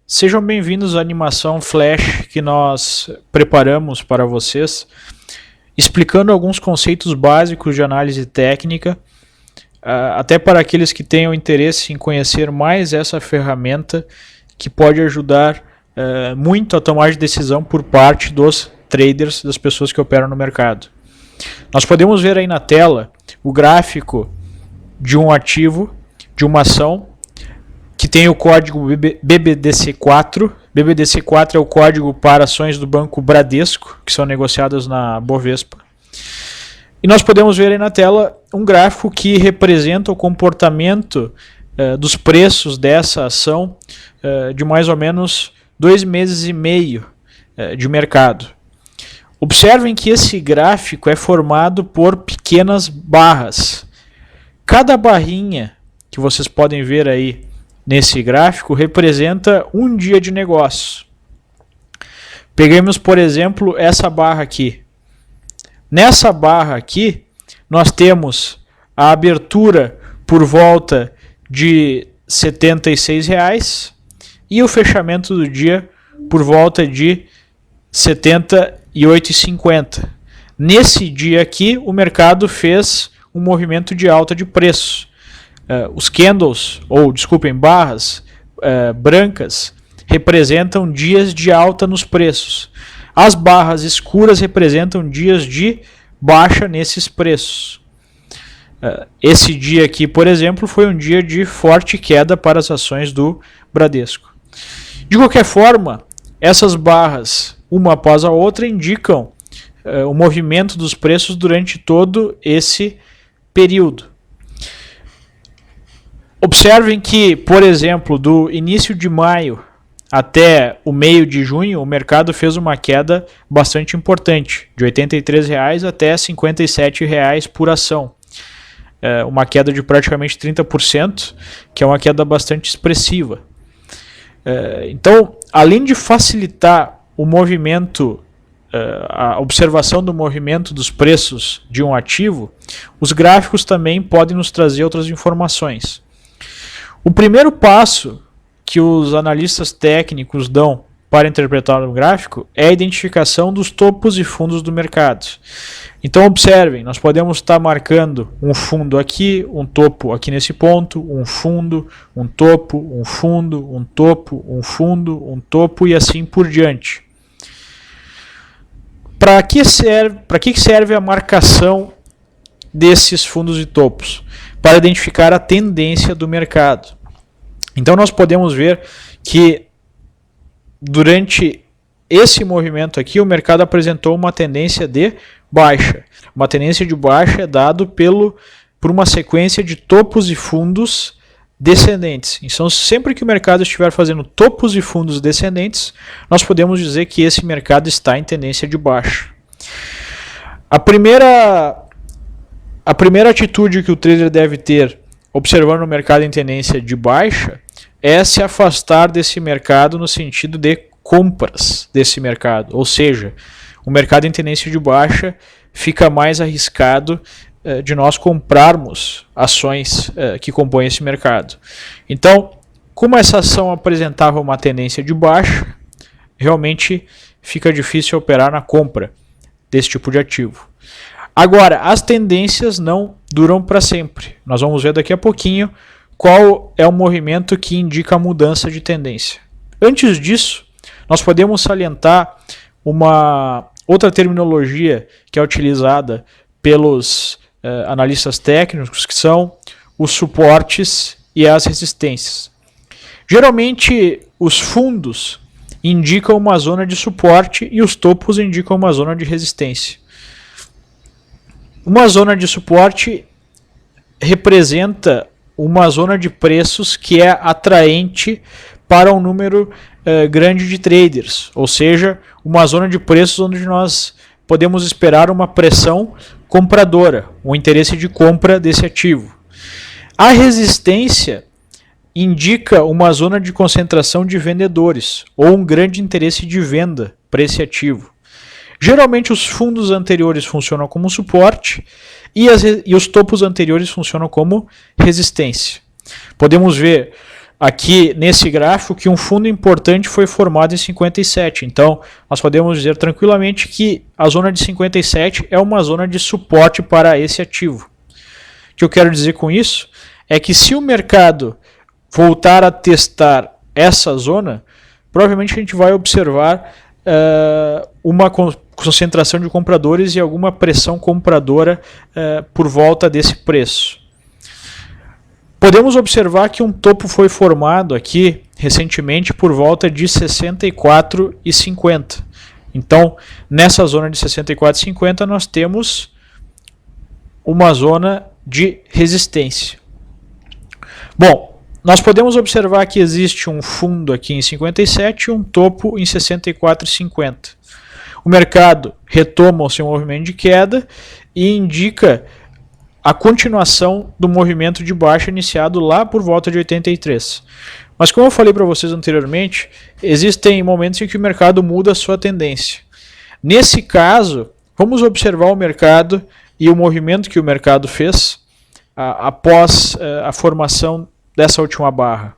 Sejam bem-vindos à animação Flash que nós preparamos para vocês, explicando alguns conceitos básicos de análise técnica, até para aqueles que tenham interesse em conhecer mais essa ferramenta que pode ajudar muito a tomar de decisão por parte dos traders, das pessoas que operam no mercado. Nós podemos ver aí na tela o gráfico de um ativo, de uma ação, que tem o código BBDC4. BBDC4 é o código para ações do Banco Bradesco, que são negociadas na Bovespa. E nós podemos ver aí na tela um gráfico que representa o comportamento dos preços dessa ação de mais ou menos 2 meses e meio de mercado. Observem que esse gráfico é formado por pequenas barras. Cada barrinha que vocês podem ver aí nesse gráfico representa um dia de negócio. Peguemos, por exemplo, essa barra aqui. Nessa barra aqui, nós temos a abertura por volta de R$ 76 e o fechamento do dia por volta de R$ 78,50. Nesse dia aqui, o mercado fez um movimento de alta de preço. Os candles, barras brancas, representam dias de alta nos preços. As barras escuras representam dias de baixa nesses preços. Esse dia aqui, por exemplo, foi um dia de forte queda para as ações do Bradesco. De qualquer forma, essas barras, uma após a outra, indicam o movimento dos preços durante todo esse período. Observem que, por exemplo, do início de maio até o meio de junho, o mercado fez uma queda bastante importante, de R$ 83 até R$ 57 por ação. Uma queda de praticamente 30%, que é uma queda bastante expressiva. Então, além de facilitar o movimento, a observação do movimento dos preços de um ativo, os gráficos também podem nos trazer outras informações. O primeiro passo que os analistas técnicos dão para interpretar um gráfico é a identificação dos topos e fundos do mercado. Então observem, nós podemos estar marcando um fundo aqui, um topo aqui nesse ponto, um fundo, um topo, um fundo, um topo, um fundo, um topo e assim por diante. Para que serve a marcação desses fundos e topos? Para identificar a tendência do mercado. Então nós podemos ver que durante esse movimento aqui o mercado apresentou uma tendência de baixa. Uma tendência de baixa é dado por uma sequência de topos e fundos descendentes. Então sempre que o mercado estiver fazendo topos e fundos descendentes, nós podemos dizer que esse mercado está em tendência de baixa. A primeira atitude que o trader deve ter observando o mercado em tendência de baixa é se afastar desse mercado no sentido de compras desse mercado. Ou seja, o mercado em tendência de baixa fica mais arriscado de nós comprarmos ações que compõem esse mercado. Então, como essa ação apresentava uma tendência de baixa, realmente fica difícil operar na compra desse tipo de ativo. Agora, as tendências não duram para sempre. Nós vamos ver daqui a pouquinho qual é o movimento que indica a mudança de tendência. Antes disso, nós podemos salientar uma outra terminologia que é utilizada pelos analistas técnicos, que são os suportes e as resistências. Geralmente, os fundos indicam uma zona de suporte e os topos indicam uma zona de resistência. Uma zona de suporte representa uma zona de preços que é atraente para um número grande de traders, ou seja, uma zona de preços onde nós podemos esperar uma pressão compradora, um interesse de compra desse ativo. A resistência indica uma zona de concentração de vendedores ou um grande interesse de venda para esse ativo. Geralmente os fundos anteriores funcionam como suporte e os topos anteriores funcionam como resistência. Podemos ver aqui nesse gráfico que um fundo importante foi formado em 57. Então, nós podemos dizer tranquilamente que a zona de 57 é uma zona de suporte para esse ativo. O que eu quero dizer com isso é que se o mercado voltar a testar essa zona, provavelmente a gente vai observar uma concentração de compradores e alguma pressão compradora por volta desse preço. Podemos observar que um topo foi formado aqui recentemente por volta de 64,50. Então, nessa zona de 64,50 nós temos uma zona de resistência. Bom, nós podemos observar que existe um fundo aqui em 57 e um topo em 64,50. O mercado retoma o seu movimento de queda e indica a continuação do movimento de baixa iniciado lá por volta de 83. Mas como eu falei para vocês anteriormente, existem momentos em que o mercado muda a sua tendência. Nesse caso, vamos observar o mercado e o movimento que o mercado fez após a formação dessa última barra.